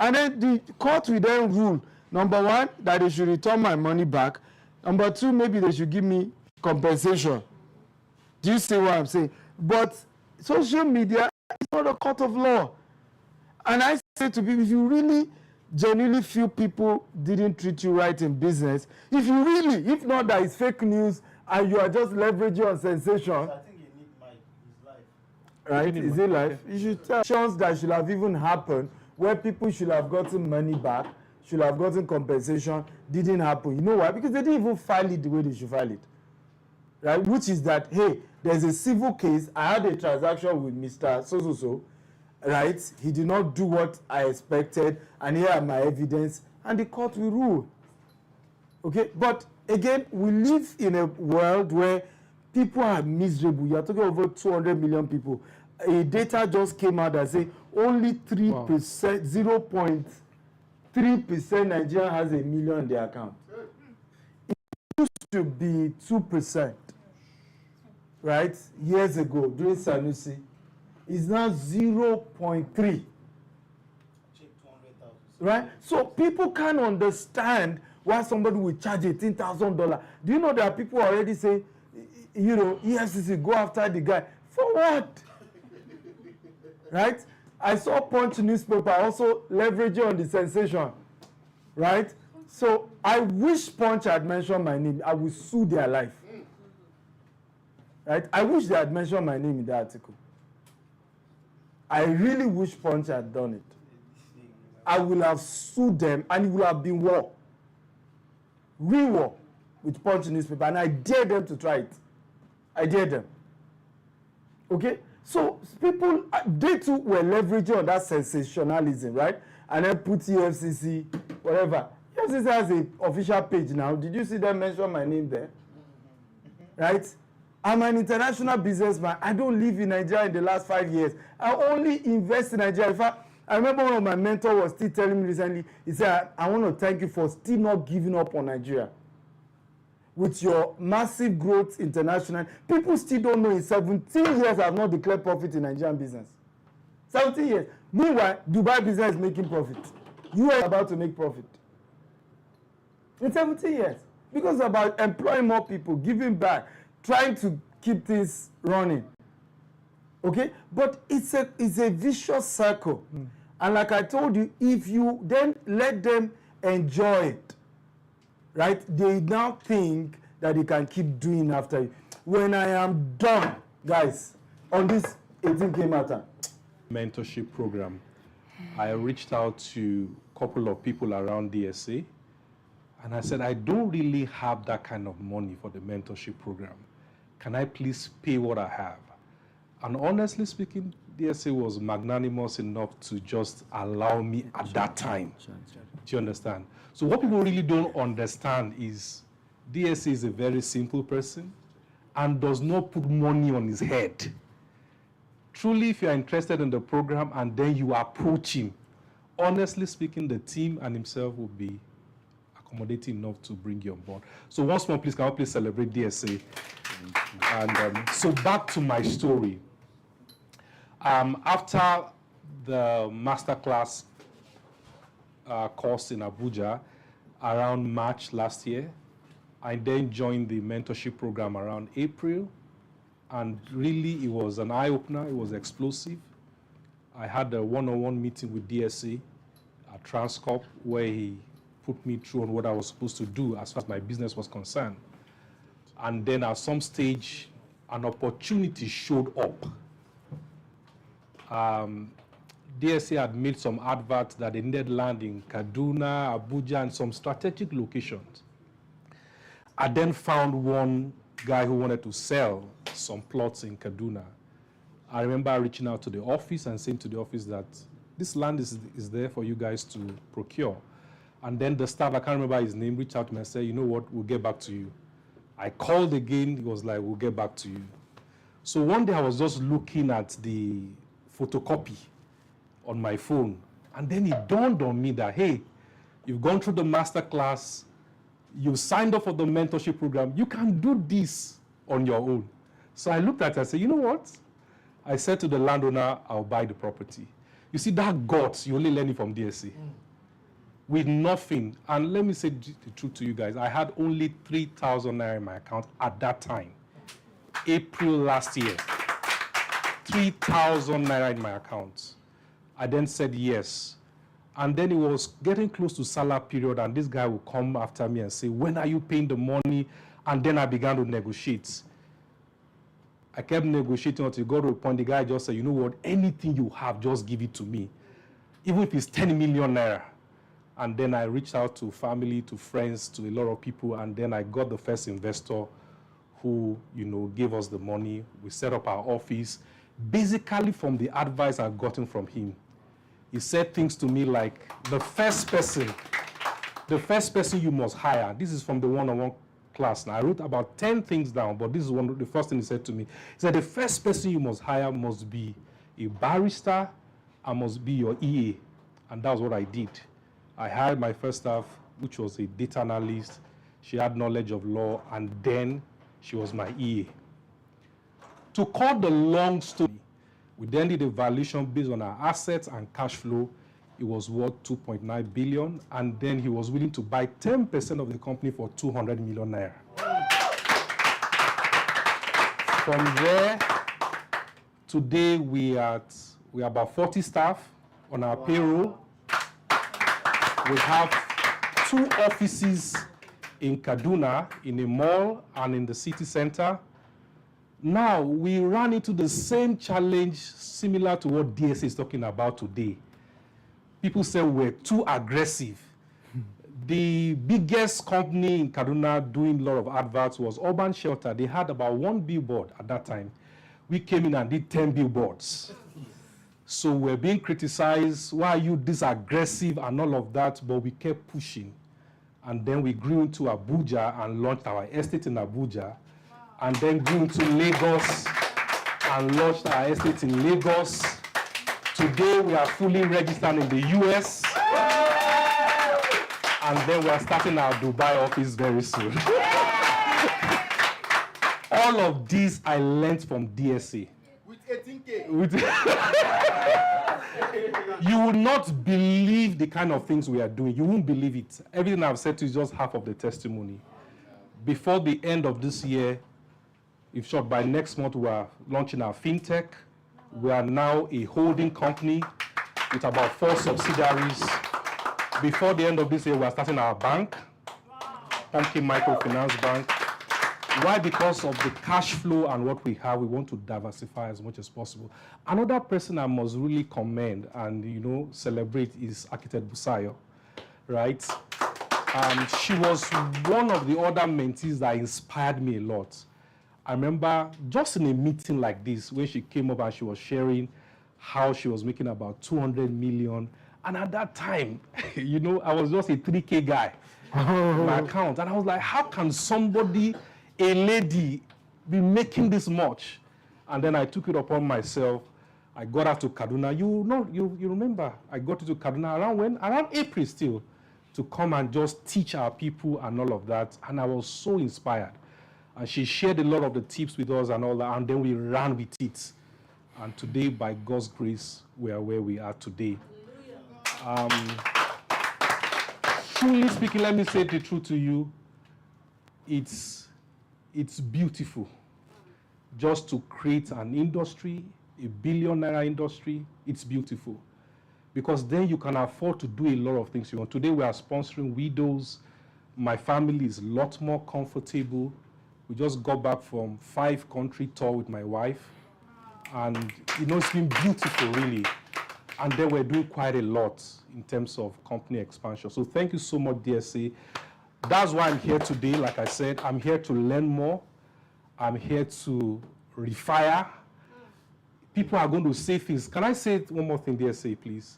And then the court will then rule, number one, that they should return my money back. Number two, maybe they should give me compensation. Do you see what I'm saying? But social media is not a court of law. And I say to people, if you really genuinely feel people didn't treat you right in business, if you really, if not that it's fake news and you are just leveraging on sensation. I think you need his life. Right? Is it life? You should tell chance that should have even happened where people should have gotten money back, should have gotten compensation, didn't happen. You know why? Because they didn't even file it the way they should file it. Right? Which is that, hey, there's a civil case. I had a transaction with Mr. So-so-so. Right? He did not do what I expected, and here are my evidence, and the court will rule. Okay? But again, we live in a world where people are miserable. You are talking over 200 million people. A data just came out that say only 3%, 0.3% Nigeria has $1 million in their account. It used to be 2%, right? Years ago, during Sanusi. Is now 0.3. Right? So people can't understand why somebody will charge $18,000. Do you know there are people already say, you know, EFCC, go after the guy. For what? Right? I saw Punch newspaper also leveraging on the sensation. Right? So I wish Punch had mentioned my name. I would sue their life. Right? I wish they had mentioned my name in the article. I really wish Punch had done it. I will have sued them and it will have been war. Real war with Punch newspaper. And I dare them to try it. I dare them. Okay? So people, they too were leveraging on that sensationalism, right? And then put EFCC, whatever. EFCC has an official page now. Did you see them mention my name there? Right? I'm an international businessman. I don't live in Nigeria in the last 5 years. I only invest in Nigeria. In fact, I remember one of my mentors was still telling me recently, he said, I want to thank you for still not giving up on Nigeria. With your massive growth internationally, people still don't know in 17 years I have not declared profit in Nigerian business. 17 years. Meanwhile, Dubai business is making profit. You are about to make profit. In 17 years. Because it's about employing more people, giving back, trying to keep things running. Okay? But it's a vicious circle. And like I told you, if you then let them enjoy it, right, they now think that they can keep doing after you. When I am done, guys, on this 18K matter. Mentorship program, I reached out to a couple of people around DSA, and I said, I don't really have that kind of money for the mentorship program. Can I please pay what I have? And honestly speaking, DSA was magnanimous enough to just allow me at that time. Do you understand? So what people really don't understand is DSA is a very simple person and does not put money on his head. Truly, if you're interested in the program and then you approach him, honestly speaking, the team and himself will be accommodating enough to bring you on board. So once more, please, can I please celebrate DSA? And so back to my story. After the masterclass course in Abuja around March last year, I then joined the mentorship program around April. And really, it was an eye-opener. It was explosive. I had a one-on-one meeting with DSA at Transcorp where he put me through on what I was supposed to do as far as my business was concerned. And then at some stage, an opportunity showed up. DSA had made some adverts that they needed land in Kaduna, Abuja, and some strategic locations. I then found one guy who wanted to sell some plots in Kaduna. I remember reaching out to the office and saying to the office that this land is there for you guys to procure. And then the staff, I can't remember his name, reached out to me and said, you know what, we'll get back to you. I called again, he was like, we'll get back to you. So one day I was just looking at the photocopy on my phone, and then it dawned on me that, hey, you've gone through the masterclass, you signed up for the mentorship program, you can do this on your own. So I looked at it and said, you know what? I said to the landowner, I'll buy the property. You see, that guts, you only learn it from DSA. With nothing. And let me say the truth to you guys. I had only 3,000 naira in my account at that time. April last year. 3,000 naira in my account. I then said yes. And then it was getting close to Salah period, and this guy would come after me and say, when are you paying the money? And then I began to negotiate. I kept negotiating until it got to a point, the guy just said, you know what, anything you have, just give it to me. Even if it's 10 million naira. And then I reached out to family, to friends, to a lot of people, and then I got the first investor who, you know, gave us the money. We set up our office, basically from the advice I've gotten from him. He said things to me like, the first person you must hire, this is from the one-on-one class. Now, I wrote about 10 things down, but this is the first thing he said to me. He said, the first person you must hire must be a barrister and must be your EA. And that's what I did. I hired my first staff, which was a data analyst. She had knowledge of law, and then she was my EA. To cut the long story, we then did a valuation based on our assets and cash flow. It was worth 2.9 billion, and then he was willing to buy 10% of the company for 200 million naira. From there, today we are about 40 staff on our payroll. We have 2 offices in Kaduna, in a mall and in the city center. Now, we ran into the same challenge similar to what DSA is talking about today. People say we're too aggressive. The biggest company in Kaduna doing a lot of adverts was Urban Shelter. They had about 1 billboard at that time. We came in and did 10 billboards. So we're being criticized, why are you this aggressive and all of that, but we kept pushing. And then we grew into Abuja and launched our estate in Abuja. And then grew into Lagos and launched our estate in Lagos. Today we are fully registered in the US. And then we are starting our Dubai office very soon. All of this I learned from DSA. With 18K. You would not believe the kind of things we are doing. You won't believe it. Everything I've said to you is just half of the testimony. Before the end of this year, if short, by next month, we are launching our fintech. We are now a holding company with about 4 subsidiaries. Before the end of this year, we are starting our bank, Pumpkin Microfinance Bank. Why? Because of the cash flow and what we have, we want to diversify as much as possible. Another person I must really commend and, you know, celebrate is Architect Busayo, right? She was one of the other mentees that inspired me a lot. I remember just in a meeting like this, when she came up and she was sharing how she was making about 200 million. And at that time, you know, I was just a 3K guy in my account. And I was like, how can somebody, a lady, be making this much? And then I took it upon myself. I got out to Kaduna. You remember, I got to Kaduna around when? Around April still, to come and just teach our people and all of that. And I was so inspired. And she shared a lot of the tips with us and all that, and then we ran with it. And today, by God's grace, we are where we are today. Truly speaking, let me say the truth to you. It's beautiful just to create an industry, a $1 billion industry. It's beautiful. Because then you can afford to do a lot of things you want. Today, we are sponsoring widows. My family is a lot more comfortable. We just got back from 5-country tour with my wife. And, you know, it's been beautiful, really. And then we're doing quite a lot in terms of company expansion. So thank you so much, DSA. That's why I'm here today. Like I said, I'm here to learn more. I'm here to refire. People are going to say things. Can I say one more thing, DSA, please?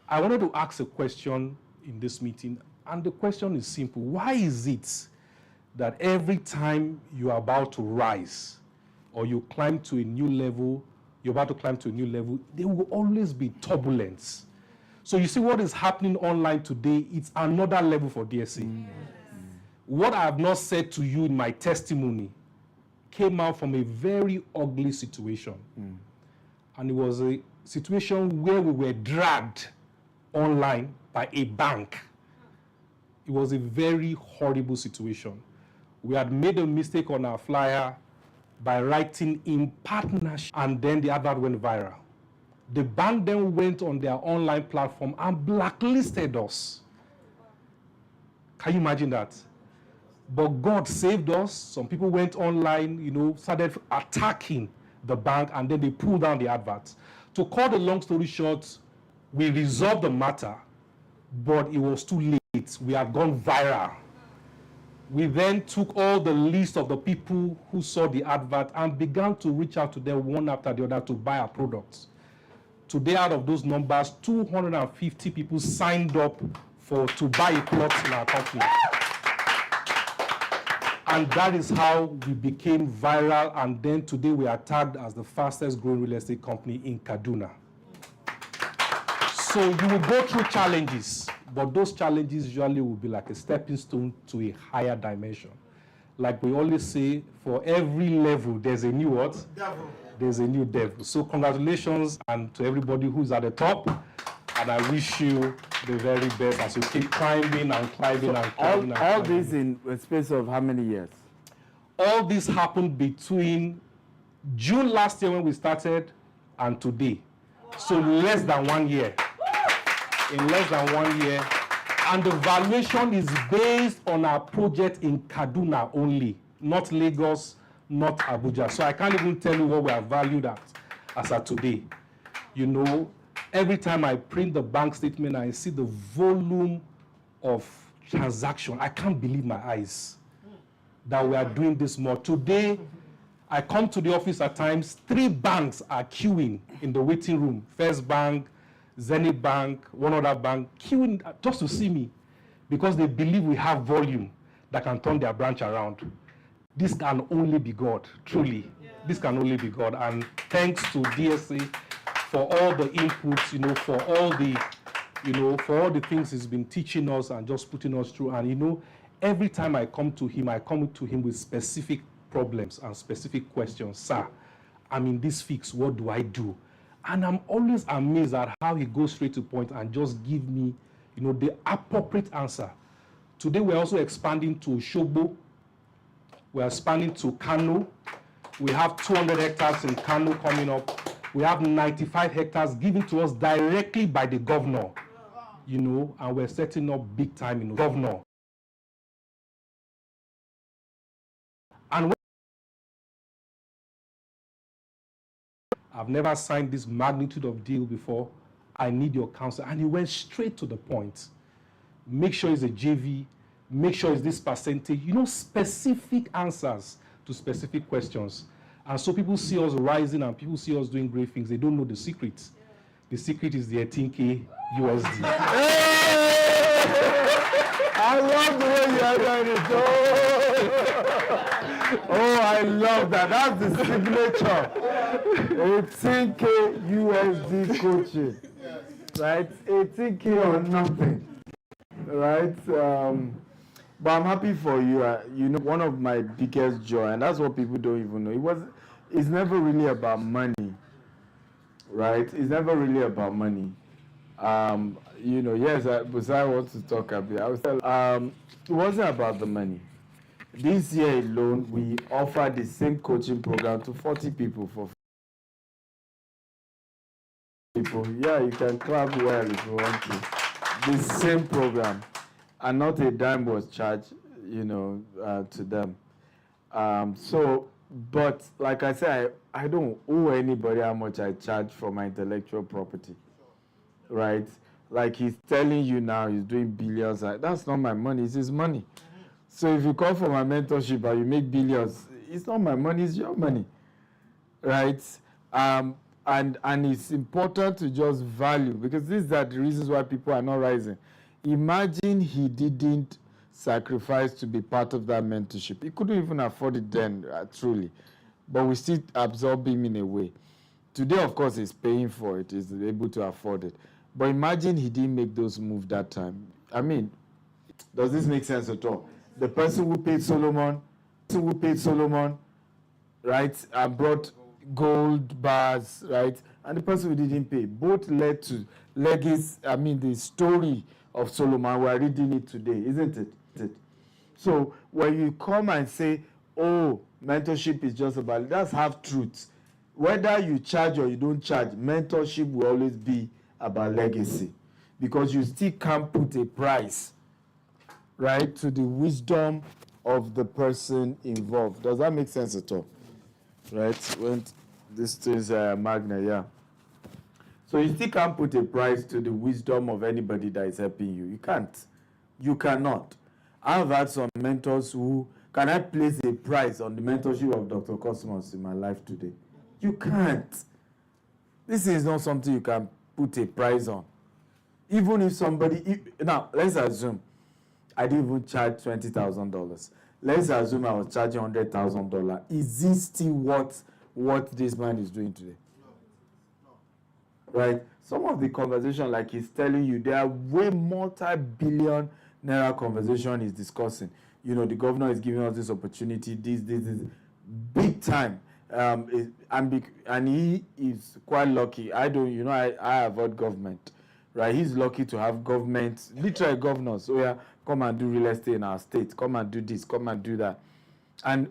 I wanted to ask a question in this meeting. And the question is simple. Why is it that every time you're about to rise or you climb to a new level, you're about to climb to a new level, there will always be turbulence? So you see what is happening online today, it's another level for DSA. What I have not said to you in my testimony came out from a very ugly situation. And it was a situation where we were dragged online by a bank. It was a very horrible situation. We had made a mistake on our flyer by writing in partnership, and then the advert went viral. The bank then went on their online platform and blacklisted us. Can you imagine that? But God saved us. Some people went online, started attacking the bank, and then they pulled down the adverts. To cut the long story short, we resolved the matter, but it was too late. We had gone viral. We then took all the list of the people who saw the advert and began to reach out to them one after the other to buy our products. Today, out of those numbers, 250 people signed up to buy a plot in our company. And that is how we became viral, and then today we are tagged as the fastest growing real estate company in Kaduna. So you will go through challenges, but those challenges usually will be like a stepping stone to a higher dimension. Like we always say, for every level, there's a new what? Devil. There's a new devil. So congratulations and to everybody who's at the top, and I wish you the very best as you keep climbing and climbing and climbing. All this in a space of how many years? All this happened between June last year when we started and today. So less than 1 year. In less than 1 year. And the valuation is based on our project in Kaduna only, not Lagos, not Abuja. So I can't even tell you what we are valued at as of today. Every time I print the bank statement, I see the volume of transaction. I can't believe my eyes that we are doing this more. Today, I come to the office at times, 3 banks are queuing in the waiting room. First Bank, Zenith Bank, one other bank, queuing just to see me because they believe we have volume that can turn their branch around. This can only be God, truly. Yeah. This can only be God. And thanks to DSA for all the inputs, for all the things he's been teaching us and just putting us through. And every time I come to him with specific problems and specific questions. Sir, I'm in this fix, what do I do? And I'm always amazed at how he goes straight to the point and just give me, the appropriate answer. Today we're also expanding to Shogbo. We're expanding to Kano. We have 200 hectares in Kano coming up. We have 95 hectares given to us directly by the governor, and we're setting up big time, governor. And I've never signed this magnitude of deal before. I need your counsel. And he went straight to the point. Make sure it's a JV. Make sure it's this percentage. Specific answers to specific questions. And so people see us rising and people see us doing great things. They don't know the secret. Yeah. The secret is the 18K USD. I love the way you are doing it. Oh, I love that. That's the signature. 18K USD coaching. Right? 18K or nothing. Right? But I'm happy for you. One of my biggest joy, and that's what people don't even know. It's never really about money, right? It's never really about money. Yes, but I want to talk a bit. I was telling, it wasn't about the money. This year alone, we offered the same coaching program to 40 people for people. Yeah, you can clap well if you want to. The same program. And not a dime was charged, to them. But like I said, I don't owe anybody how much I charge for my intellectual property, right? Like he's telling you now, he's doing billions. That's not my money, it's his money. So if you come for my mentorship and you make billions, it's not my money, it's your money, right? And it's important to just value, because these are the reasons why people are not rising. Imagine he didn't sacrifice to be part of that mentorship. He couldn't even afford it then, truly. But we still absorb him in a way. Today, of course, he's paying for it. He's able to afford it. But imagine he didn't make those moves that time. I mean, does this make sense at all? The person who paid Solomon, right, and brought gold bars, right, and the person who didn't pay. Both led to legacy. I mean, the story of Solomon. We're reading it today, isn't it? So when you come and say, "Oh, mentorship is just about," that's half truth. Whether you charge or you don't charge, mentorship will always be about legacy, because you still can't put a price, right, to the wisdom of the person involved. Does that make sense at all? Right? When this is Magna, yeah. So you still can't put a price to the wisdom of anybody that is helping you. You can't. You cannot. I've had some mentors who, can I place a price on the mentorship of Dr. Cosmos in my life today? You can't. This is not something you can put a price on. Even if somebody, now let's assume I didn't even charge $20,000. Let's assume I was charging $100,000. Is this still what this man is doing today? Right? Some of the conversation, like he's telling you, there are way multi-billion naira conversation he's discussing. You know, the governor is giving us this opportunity, this, big time. And he is quite lucky. I avoid government, right? He's lucky to have government, literal governors. So yeah, come and do real estate in our state. Come and do this. Come and do that. And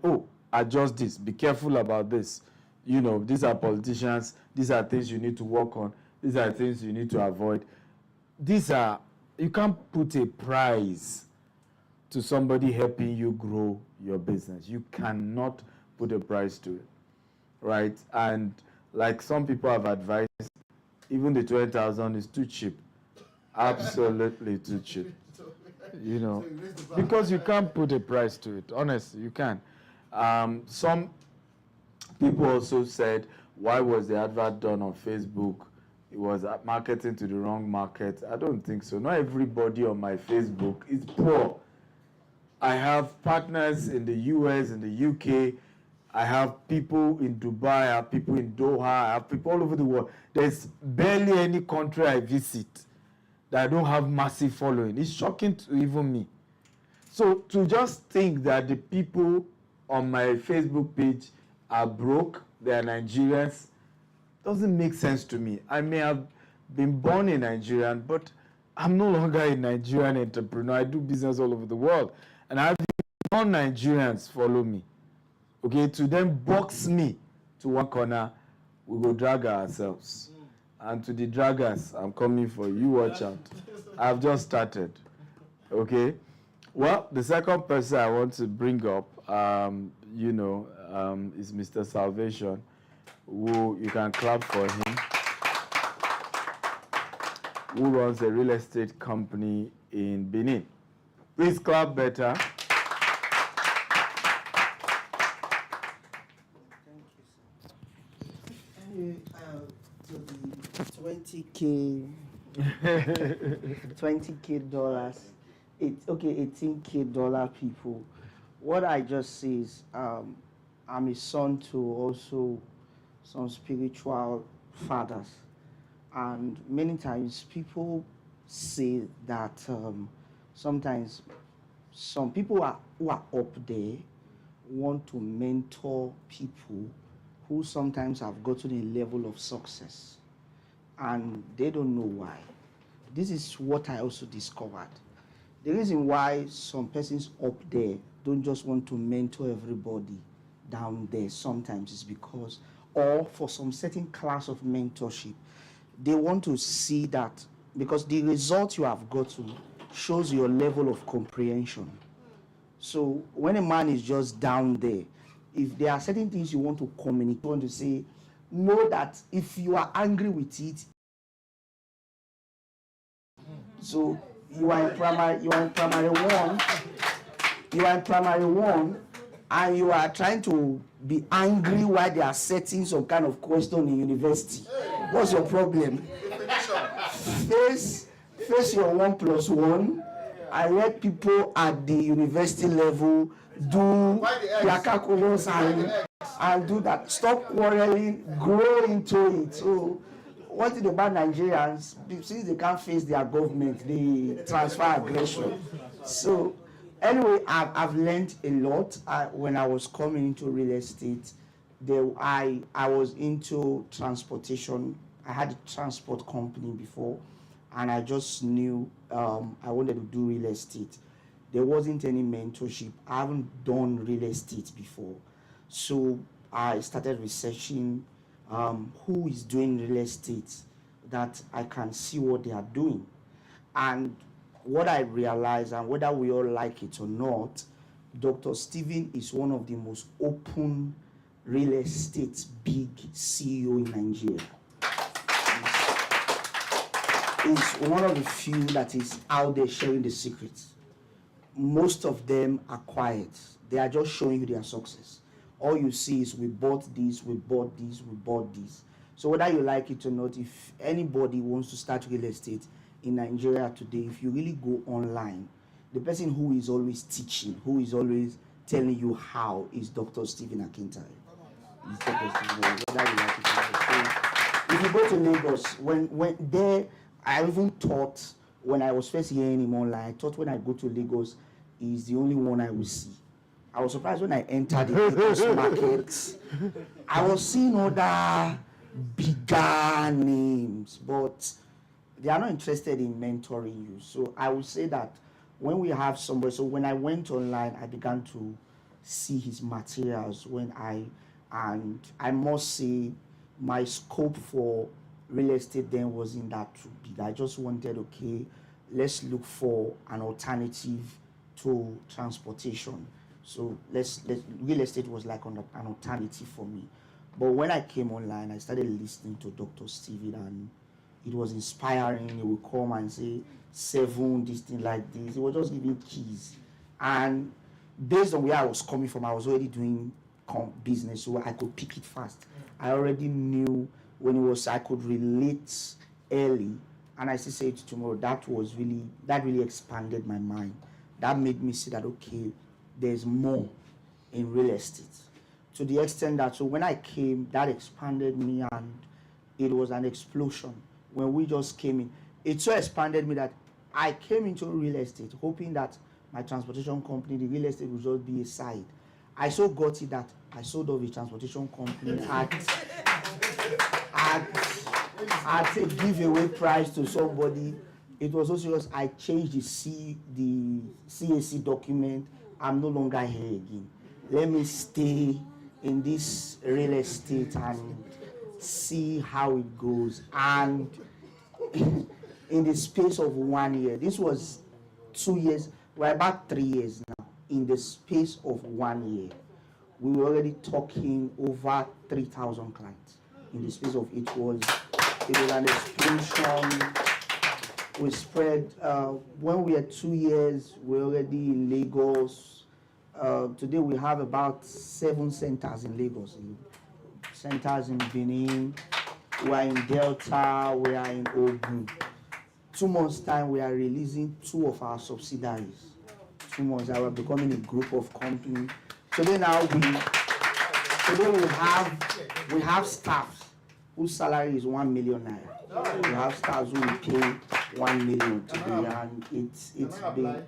adjust this. Be careful about this. You know, these are politicians. These are things you need to work on. These are things you need to avoid. You can't put a price to somebody helping you grow your business. You cannot put a price to it, right? And like some people have advised, even the 20,000 is too cheap. Absolutely too cheap. You know, because you can't put a price to it. Honestly, you can't. Some people also said, why was the advert done on Facebook? It was marketing to the wrong market. I don't think so. Not everybody on my Facebook is poor. I have partners in the US, in the UK. I have people in Dubai. I have people in Doha. I have people all over the world. There's barely any country I visit that I don't have massive following. It's shocking to even me. So to just think that the people on my Facebook page are broke, they are Nigerians, doesn't make sense to me. I may have been born in Nigeria, but I'm no longer a Nigerian entrepreneur. I do business all over the world. And I have non-Nigerians follow me. Okay, to then box me to one corner, we go drag ourselves. And to the draggers, I'm coming for you, watch out. I've just started. Okay? Well, the second person I want to bring up, is Mr. Salvation, who you can clap for him, who runs a real estate company in Benin. Please clap better. To the 20K dollars, $18K people. What I just say is, I'm a son to also some spiritual fathers, and many times people say that sometimes some people who are up there want to mentor people who sometimes have gotten a level of success, and they don't know why. This is what I also discovered. The reason why some persons up there don't just want to mentor everybody down there sometimes is because, or for some certain class of mentorship, they want to see that, because the result you have gotten shows your level of comprehension. So when a man is just down there, if there are certain things you want to communicate, you want to say, know that if you are angry with it, so you are in primary one, and you are trying to be angry while they are setting some kind of question in university. What's your problem? Face your 1+1. I let people at the university level do their calculus and do that. Stop quarreling, grow into it. So one thing about Nigerians, since they can't face their government, they transfer aggression. So anyway, I've learned a lot. When I was coming into real estate, I was into transportation I had a transport company before, and I just knew I wanted to do real estate. There wasn't any mentorship. I haven't done real estate before. So I started researching who is doing real estate that I can see what they are doing. And what I realized, and whether we all like it or not, Dr. Stephen is one of the most open real estate big CEO in Nigeria. He's one of the few that is out there sharing the secrets. Most of them are quiet. They are just showing you their success. All you see is we bought this, we bought this, we bought this. So whether you like it or not, if anybody wants to start real estate in Nigeria today, if you really go online, the person who is always teaching, who is always telling you how, is Dr. Stephen Akintayo. He's Dr. Stephen, whether you like it or not. So if you go to Lagos, when there, I even thought when I was first hearing him online, I thought when I go to Lagos, he's the only one I will see. I was surprised when I entered the Lagos market. I was seeing other bigger names, but they are not interested in mentoring you. So I would say that when we have somebody, so when I went online, I began to see his materials and I must say my scope for real estate then wasn't that too big. I just wanted, okay, let's look for an alternative to transportation. So real estate was like an alternative for me. But when I came online, I started listening to Dr. Stephen, and it was inspiring. He would come and say, 7, this thing like this. He was just giving keys. And based on where I was coming from, I was already doing business, so I could pick it fast. I already knew when it was, I could relate early. And I still say it tomorrow, that really expanded my mind. That made me see that, okay, there's more in real estate. To the extent that, so when I came, that expanded me, and it was an explosion. When we just came in, it so expanded me that I came into real estate hoping that my transportation company, the real estate, would just be a side. I so got it that I sold off the transportation company at a giveaway price to somebody. It was so serious. I changed the CAC document. I'm no longer here again. Let me stay in this real estate and see how it goes. And in the space of 1 year, this was 2 years, we're about 3 years now. In the space of 1 year, we were already talking over 3,000 clients. In the space of it was an explosion. We spread, when we had 2 years, we're already in Lagos. Today we have about 7 centers in Lagos. Centers in Benin, we are in Delta, we are in Ogun. 2 months time, we are releasing 2 of our subsidiaries. 2 months, we are becoming a group of companies. Today we have staff whose salary is 1 million naira. We have staff who will pay 1 million today, and it's been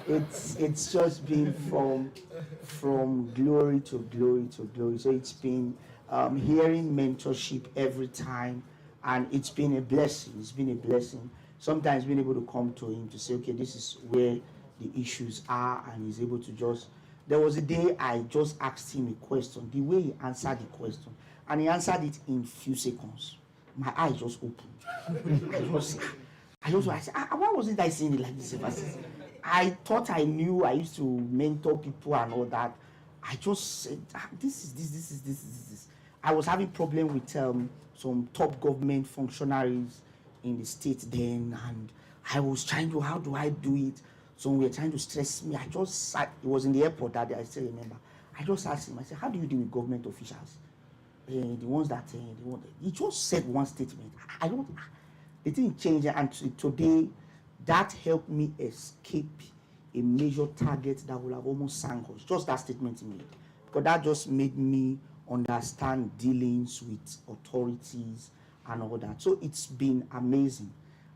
it's just been from glory to glory to glory. So it's been hearing mentorship every time, and it's been a blessing. It's been a blessing. Sometimes being able to come to him to say, okay, this is where the issues are, and he's able to just. There was a day I just asked him a question. The way he answered the question, and he answered it in few seconds. My eyes just opened. I said, why wasn't I saying it like this? I thought I knew. I used to mentor people and all that. I just said, this is this. I was having problem with some top government functionaries in the state then, and I was trying to, how do I do it? So we were trying to stress me. I just sat, it was in the airport that day, I still remember. I just asked him, I said, how do you deal with government officials? The ones that, he just said one statement. It didn't change, and today, that helped me escape a major target that would have almost sank us. Just that statement he made. Because that just made me understand dealings with authorities and all that. So it's been amazing.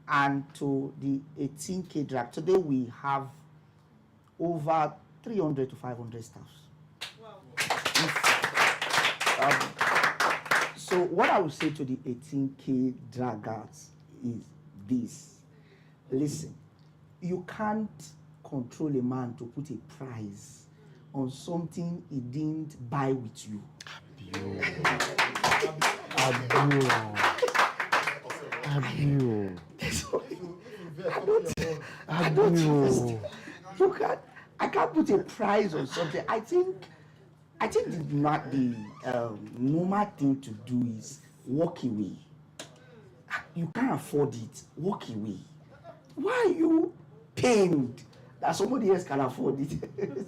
And to the 18K drag, today we have over 300 to 500 staffs. Wow. So what I would say to the 18K draggers is this. Listen, you can't control a man to put a price on something he didn't buy with you. I don't understand. I can't put a price on something. I think the normal thing to do is walk away. You can't afford it. Walk away. Why are you pained that somebody else can afford it?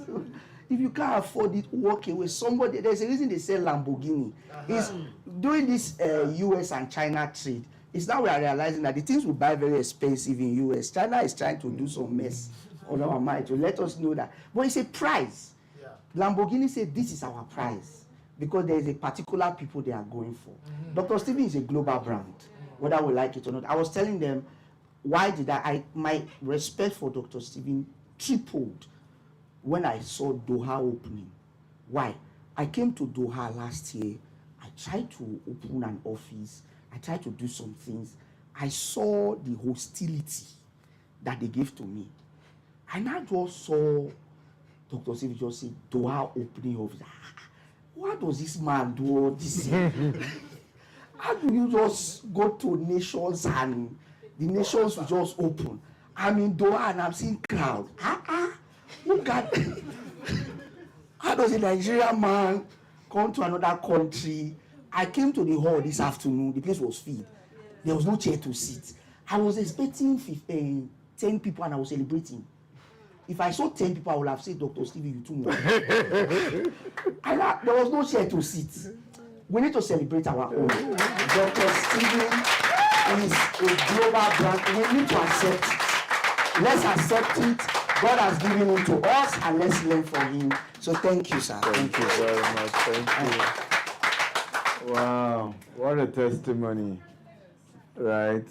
So, if you can't afford it, walk away. There's a reason they sell Lamborghini. It's doing this US and China trade. It's now we are realizing that the things we buy very expensive in US. China is trying to do some mess on our mind to let us know that. But it's a price. Yeah. Lamborghini said this is our price because there is a particular people they are going for. Dr. Stephen is a global brand, whether we like it or not. I was telling them, why did my respect for Dr. Stephen tripled when I saw Doha opening. Why? I came to Doha last year. I tried to open an office. I tried to do some things. I saw the hostility that they gave to me. I now just saw Dr. Stephen just say, Doha opening office. What does this man do all this? How do you just go to nations and the nations will just open? I'm in Doha and I'm seeing crowd. Look at how does a Nigerian man come to another country? I came to the hall this afternoon. The place was filled. There was no chair to sit. I was expecting 10 people and I was celebrating. If I saw 10 people, I would have said, Dr. Stevie, you too much. There was no chair to sit. We need to celebrate our own. Dr. Stephen is a global brand. We need to accept it. Let's accept it. God has given it to us, and let's learn from him. So thank you, sir. Thank you very much. Thank you. Wow, what a testimony, right?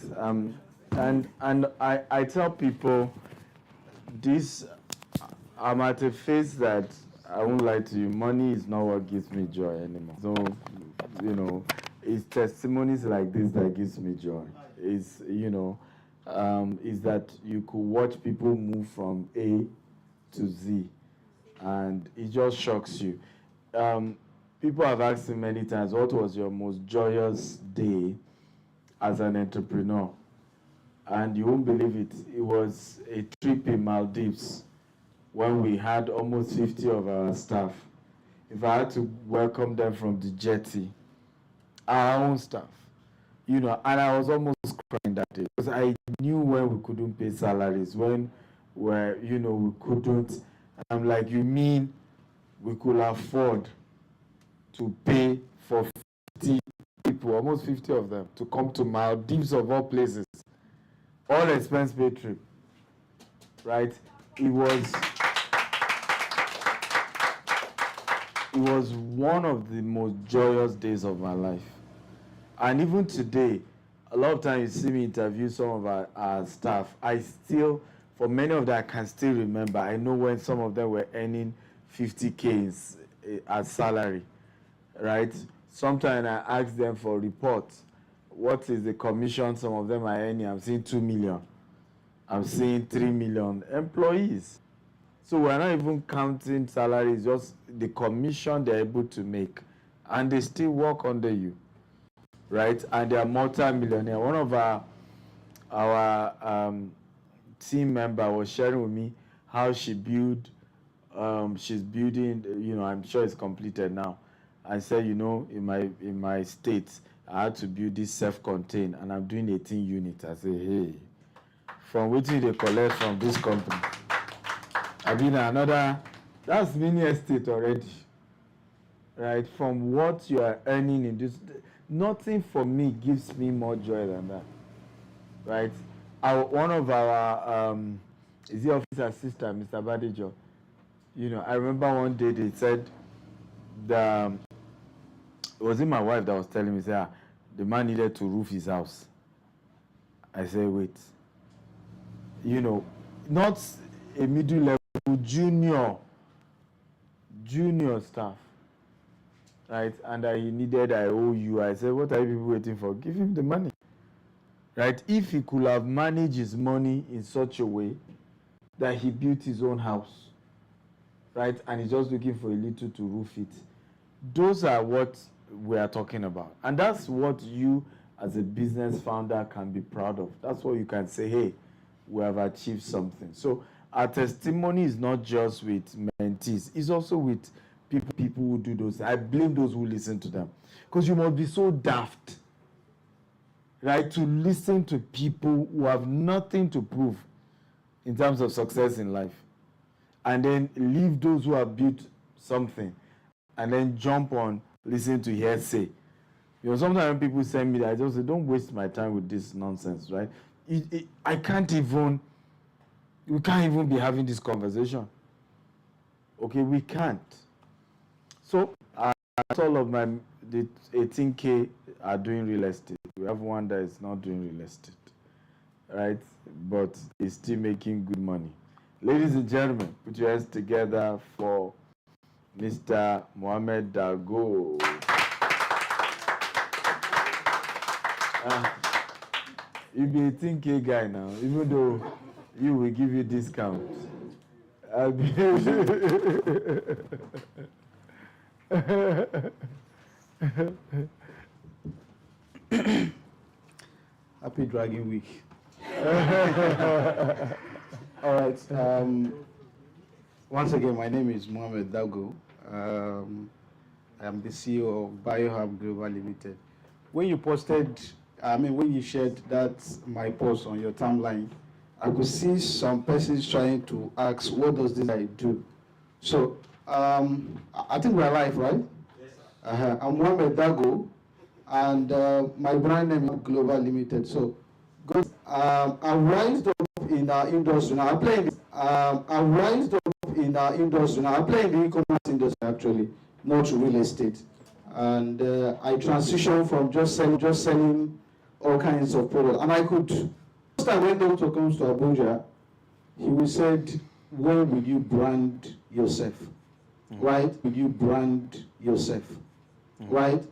And I tell people this. I'm at a phase that I won't lie to you. Money is not what gives me joy anymore. So, it's testimonies like this that gives me joy. Is that you could watch people move from A to Z, and it just shocks you. People have asked me many times, what was your most joyous day as an entrepreneur? And you won't believe it. It was a trip in Maldives when we had almost 50 of our staff. If I had to welcome them from the jetty, our own staff, and I was almost crying that day because I knew when we couldn't pay salaries, when we couldn't. And I'm like, you mean we could afford to pay for 50 people, almost 50 of them, to come to Maldives of all places, all expense paid trip, right? It was one of the most joyous days of my life. And even today, a lot of times you see me interview some of our staff. For many of them, I can still remember. I know when some of them were earning 50K as salary, right? Sometimes I ask them for reports. What is the commission some of them are earning? I'm seeing 2 million. I'm seeing 3 million employees. So we're not even counting salaries, just the commission they're able to make. And they still work under you, right? And they are multi-millionaire. One of our team member was sharing with me how she's building, I'm sure it's completed now. I said, in my state, I had to build this self-contained, and I'm doing 18 units. I say, hey, from waiting they collect from this company. I've been that's mini estate already, right? From what you are earning in this, nothing for me gives me more joy than that, right? One of our, is the office assistant, Mr. Badijo, I remember one day they said, was it my wife that was telling me, the man needed to roof his house. I said, wait, not a middle level, junior staff, right? And he needed, I owe you. I said, what are you people waiting for? Give him the money, right? If he could have managed his money in such a way that he built his own house, right? And he's just looking for a little to roof it. Those are what we are talking about. And that's what you as a business founder can be proud of. That's what you can say, hey, we have achieved something. So our testimony is not just with mentees, it's also with people who do those. I blame those who listen to them. Because you must be so daft, right, to listen to people who have nothing to prove in terms of success in life. And then leave those who have built something and then jump on listening to hearsay. You know, sometimes when people send me that, I just say, don't waste my time with this nonsense, right? We can't even be having this conversation. Okay, we can't. So, all of the 18K are doing real estate. We have one that is not doing real estate, right? But is still making good money. Ladies and gentlemen, put your hands together for Mr. Mohammed Dago. You be a 18K guy now, even though you will give you discount. Happy Dragon Week. All right. Once again, my name is Mohammed Dago. I am the CEO of BioHub Global Limited. When you when you shared that my post on your timeline, I could see some persons trying to ask, what does this guy do? So, I think we're live, right? Yes, sir. I'm Mohammed Dago, and my brand name is Global Limited. So, I rised up in our industry. Now, I play in the e-commerce industry, actually, not real estate. And I transitioned from just selling all kinds of products. And I could, first time when doctor comes to Abuja, he will said, when will you brand yourself? Right? Will you brand yourself? Right?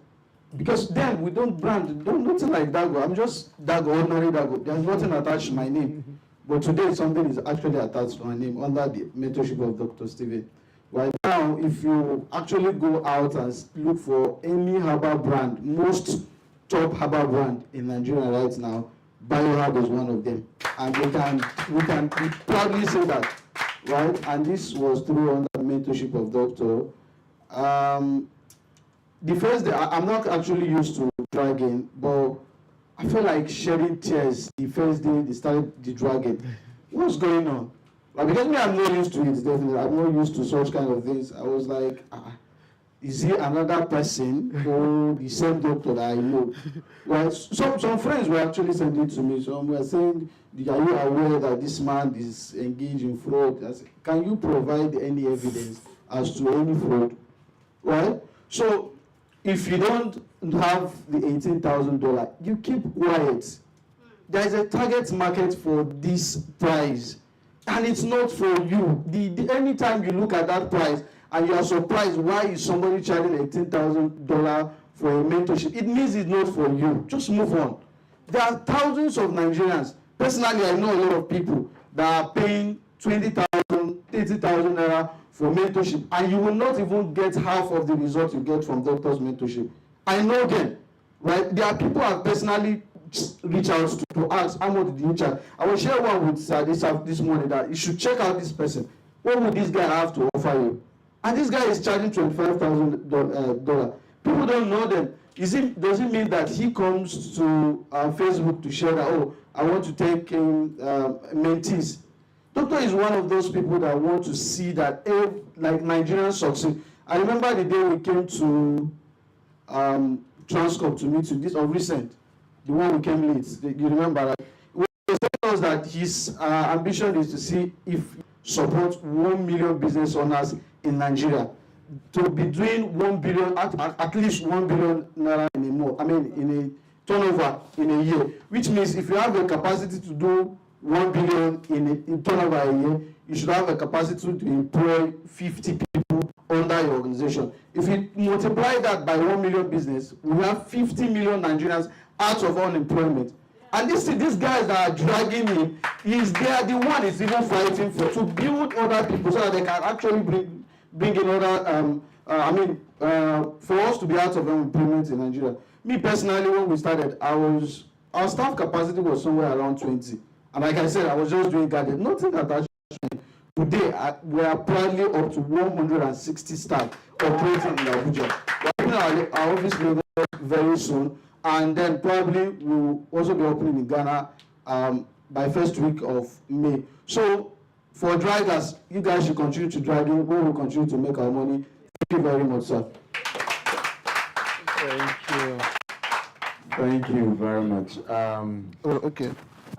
Because then we don't brand, nothing like Dago. I'm just Dago, ordinary Dago. There's nothing attached to my name. But today something is actually attached to my name under the mentorship of Dr. Steven. Right now, if you actually go out and look for any herbal brand, most top herbal brand in Nigeria right now, BioHub is one of them. And we can proudly say that, right? And this was through under the mentorship of Dr. The first day, I'm not actually used to dragging, but I felt like shedding tears the first day they started the dragging. What's going on? Like, because me, I'm not used to it, definitely. I'm not used to such kind of things. I was like, is he another person or the same doctor that I know? Right? Some friends were actually sending it to me. Some were saying, are you aware that this man is engaged in fraud? I said, can you provide any evidence as to any fraud? Right? So, if you don't have the $18,000, you keep quiet. There is a target market for this price, and it's not for you. Anytime you look at that price and you are surprised why is somebody charging $18,000 for a mentorship, it means it's not for you. Just move on. There are thousands of Nigerians. Personally, I know a lot of people that are paying 20,000, 30,000 naira for mentorship, and you will not even get half of the results you get from doctor's mentorship. I know them, right? There are people I personally reach out to ask, how much did you charge? I will share one with this morning that you should check out this person. What would this guy have to offer you? And this guy is charging $25,000. People don't know them. Does it mean that he comes to Facebook to share that, oh, I want to take in mentees? Doctor is one of those people that want to see that, like Nigerians succeed. I remember the day we came to Transcorp to meet you, this of recent, the one we came late. You remember, right? He was telling us that his ambition is to see if support 1 million business owners in Nigeria to be doing 1 billion, at least 1 billion naira in a turnover in a year. Which means if you have the capacity to do 1 billion in turnover a year, you should have a capacity to employ 50 people under your organization. If you multiply that by 1 million business, we have 50 million Nigerians out of unemployment. And these guys that are dragging me, they are the one is even fighting for to build other people so that they can actually bring in other. For us to be out of unemployment in Nigeria. Me personally, when we started, our staff capacity was somewhere around 20. And like I said, I was just doing garden. Nothing attached. Today, we are proudly up to 160 staff operating in Abuja. We're opening our office very soon, and then probably we'll also be opening in Ghana by first week of May. So, for drivers, you guys should continue to drive in. We will continue to make our money. Thank you very much, sir. Thank you. Thank you very much. Okay.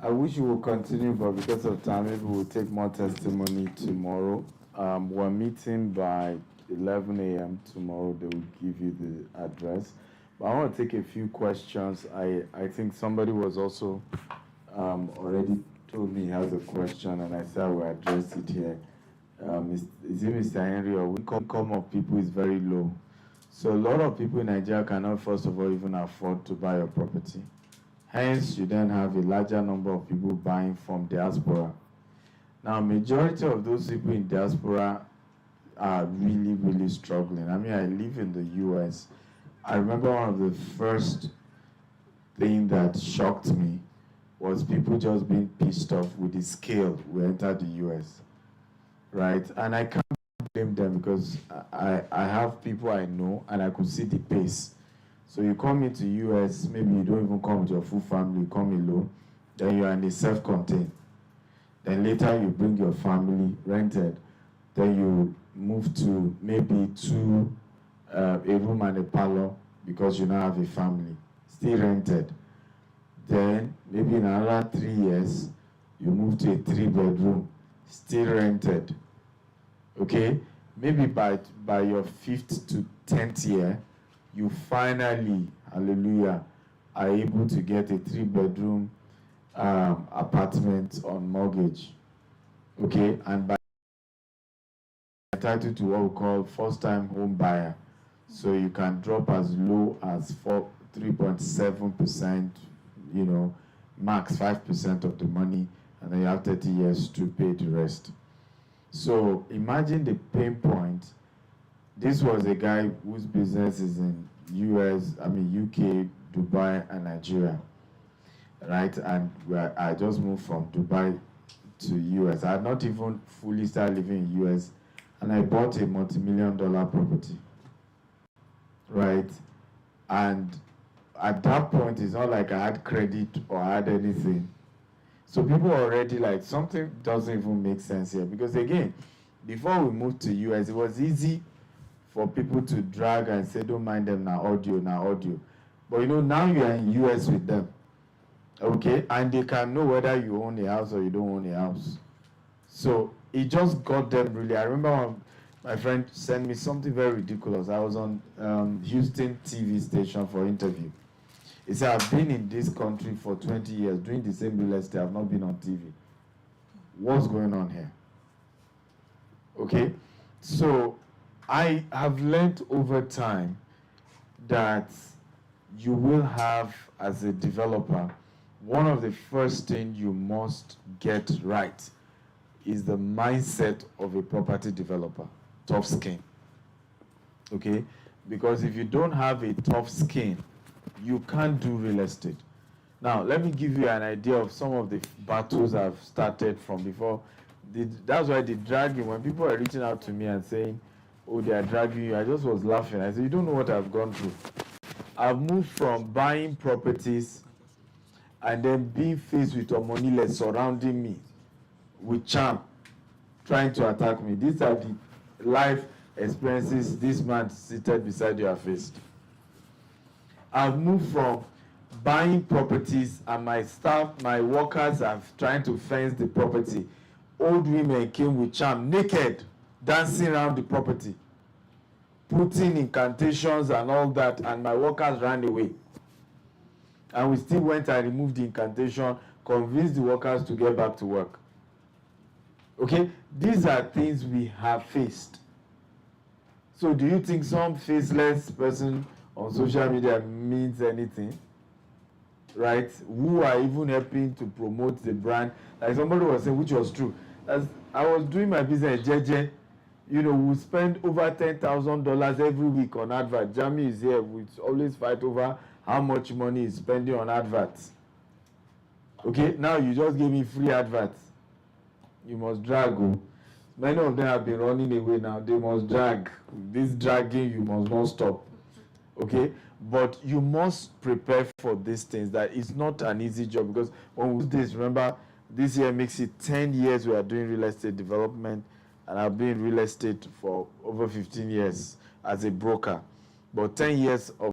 I wish we would continue, but because of time, maybe we'll take more testimony tomorrow. We're meeting by 11 a.m. tomorrow. They will give you the address. But I want to take a few questions. I think somebody was also already told me he has a question, and I said I will address it here. Is it Mr. Henry, or income of people is very low? So a lot of people in Nigeria cannot, first of all, even afford to buy a property. Hence, you then have a larger number of people buying from diaspora. Now, majority of those people in diaspora are really, really struggling. I mean, I live in the US. I remember one of the first things that shocked me was people just being pissed off with the scale we entered the US, right? And I can't blame them because I have people I know and I could see the pace. So you come into US, maybe you don't even come with your full family, you come alone, then you are in a self-contained. Then later you bring your family rented, then you move to maybe a room and a parlor because you now have a family, still rented. Then maybe in another 3 years, you move to a 3-bedroom, still rented. Okay? Maybe by your 5th to 10th year, you finally, hallelujah, are able to get a 3-bedroom apartment on mortgage. Okay? And by entitled to what we call first-time home buyer. So you can drop as low as 3.7%, max 5% of the money, and then you have 30 years to pay the rest. So imagine the pain point. This was a guy whose business is in UK, Dubai, and Nigeria, right? And I just moved from Dubai to US. I had not even fully started living in US, and I bought a multi-million-dollar property, right? And at that point, it's not like I had credit or had anything. So people are already like, something doesn't even make sense here. Because again, before we moved to US, it was easy for people to drag and say, don't mind them, now audio. But now you are in US with them, okay? And they can know whether you own a house or you don't own a house. So it just got them really. I remember when my friend sent me something very ridiculous. I was on Houston TV station for interview. He said, I've been in this country for 20 years, doing the same real estate. I've not been on TV. What's going on here? Okay? So I have learned over time that you will have, as a developer, one of the first things you must get right is the mindset of a property developer, tough skin. Okay? Because if you don't have a tough skin, you can't do real estate. Now, let me give you an idea of some of the battles I've started from before. That's why they drag you. When people are reaching out to me and saying, oh, they are dragging you, I just was laughing. I said, you don't know what I've gone through. I've moved from buying properties and then being faced with Omonile surrounding me with charm, trying to attack me. These are the life experiences this man seated beside you have faced. I've moved from buying properties and my staff, my workers are trying to fence the property. Old women came with charm, naked, dancing around the property, putting incantations and all that, and my workers ran away. And we still went and removed the incantation, convinced the workers to get back to work. Okay? These are things we have faced. So do you think some faceless person on social media means anything? Right? Who are even helping to promote the brand? Like somebody was saying, which was true. As I was doing my business, JJ, you know, we spend over $10,000 every week on advert. Jamie is here. We always fight over how much money is spending on adverts. Okay, now you just gave me free adverts. You must drag. Oh. Many of them have been running away now. They must drag. This dragging, you must not stop. Okay, but you must prepare for these things. That it's not an easy job, because when we do this, remember, this year makes it 10 years we are doing real estate development, and I've been in real estate for over 15 years as a broker. But 10 years of